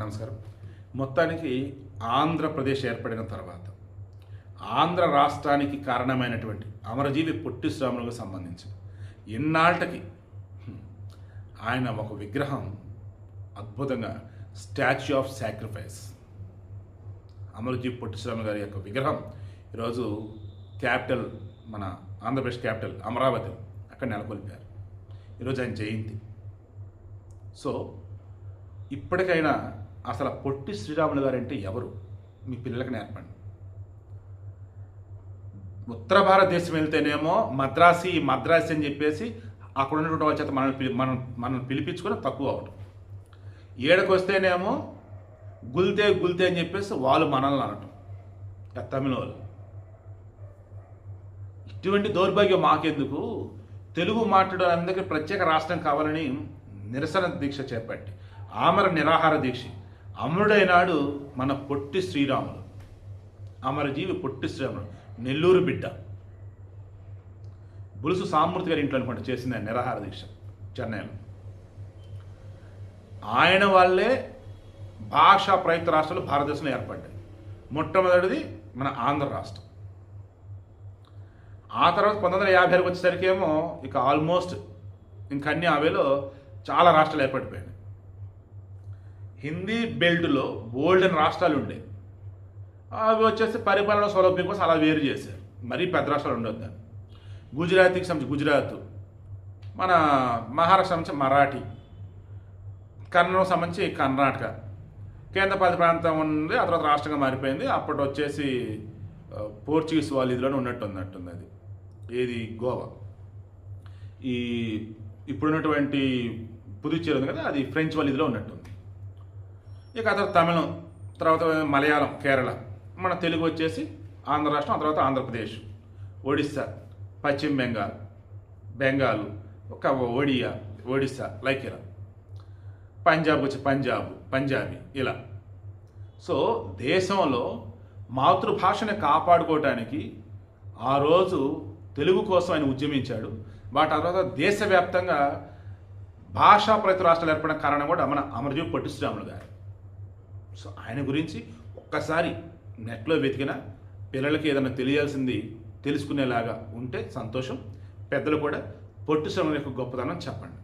నమస్కారం. మొత్తానికి ఆంధ్రప్రదేశ్ ఏర్పడిన తర్వాత ఆంధ్ర రాష్ట్రానికి కారణమైనటువంటి అమరజీవి పొట్టి శ్రీరాములకు సంబంధించి ఇన్నాళ్ళకి ఆయన ఒక విగ్రహం అద్భుతంగా స్టాచ్యూ ఆఫ్ సాక్రిఫైస్ అమరజీవి పొట్టి శ్రీరాములు గారి యొక్క విగ్రహం ఈరోజు క్యాపిటల్ మన ఆంధ్రప్రదేశ్ క్యాపిటల్ అమరావతి అక్కడ నెలకొల్పారు. ఈరోజు ఆయన జయంతి. సో ఇప్పటికైనా అసలు పొట్టి శ్రీరాములు గారు అంటే ఎవరు మీ పిల్లలకు నేర్పండి. ఉత్తర భారతదేశం వెళ్తేనేమో మద్రాసి అని చెప్పేసి అక్కడ ఉన్నటువంటి వాళ్ళ చేత మనం పిలిపించుకొని తక్కువ అవడం. ఏడకు వస్తేనేమో గుల్తే అని చెప్పేసి వాళ్ళు మనల్ని అనటం తమిళ వాళ్ళు. ఇటువంటి దౌర్భాగ్యం మాకెందుకు? తెలుగు మాట్లాడేందుకు ప్రత్యేక రాష్ట్రం కావాలని నిరసన దీక్ష చేపట్టి ఆమర నిరాహార దీక్ష అమరుడైనాడు మన పొట్టి శ్రీరాములు, అమరజీవి పొట్టి శ్రీరాములు, నెల్లూరు బిడ్డ. బులుసు సామూర్తి గారి ఇంట్లో అనుకుంటే చేసింది నిరాహార దీక్ష చెన్నైలో. ఆయన వాళ్ళే భాషా ప్రయుక్త రాష్ట్రాలు భారతదేశంలో ఏర్పడ్డాయి. మొట్టమొదటిది మన ఆంధ్ర రాష్ట్రం. ఆ తర్వాత 1950 వచ్చేసరికి ఏమో ఇక ఆల్మోస్ట్ ఇంకన్నీ అవేలో చాలా రాష్ట్రాలు ఏర్పడిపోయాయి. హిందీ బెల్ట్లో బోల్డెన్ రాష్ట్రాలు ఉండే, అవి వచ్చేసి పరిపాలన సౌలభ్యం కోసం అలా వేరు చేశారు. మరీ పెద్ద రాష్ట్రాలు ఉండొద్దని. గుజరాతీకి సంబంధించి గుజరాత్, మన మహారాష్ట్ర సంబంధించి మరాఠీ, కన్నడం సంబంధించి కర్ణాటక, కేంద్రపాలిత ప్రాంతం ఉంది. ఆ తర్వాత రాష్ట్రంగా మారిపోయింది. అప్పటి వచ్చేసి పోర్చుగీస్ వాళ్ళ ఇదిలోనే ఉన్నట్టుంది అది. ఏది గోవా. ఈ ఇప్పుడున్నటువంటి పుదుచ్చేరి ఉంది కదా, అది ఫ్రెంచ్ వాళ్ళ ఇదిలో ఉన్నట్టుంది. ఇక ఆ తర్వాత తమిళం, తర్వాత మలయాళం, కేరళ, మన తెలుగు వచ్చేసి ఆంధ్ర రాష్ట్రం, ఆ తర్వాత ఆంధ్రప్రదేశ్, ఒడిస్సా, పశ్చిమ బెంగాల్, ఒక ఒడిస్సా, లైక్ ఇలా. పంజాబ్ వచ్చి పంజాబీ ఇలా. సో దేశంలో మాతృభాషని కాపాడుకోవటానికి ఆ రోజు తెలుగు కోసం ఆయన ఉద్యమించాడు. వాటి తర్వాత దేశవ్యాప్తంగా భాషా ప్రతి రాష్ట్రాలు ఏర్పడిన కారణం కూడా మన అమరజీవి పొట్టి శ్రీరాములు గారు. సో ఆయన గురించి ఒక్కసారి నెట్లో వెతికిన పిల్లలకి ఏదైనా తెలియాల్సింది తెలుసుకునేలాగా ఉంటే సంతోషం. పెద్దలు కూడా పొట్టి శ్రీరాములు యొక్క గొప్పతనం చెప్పండి.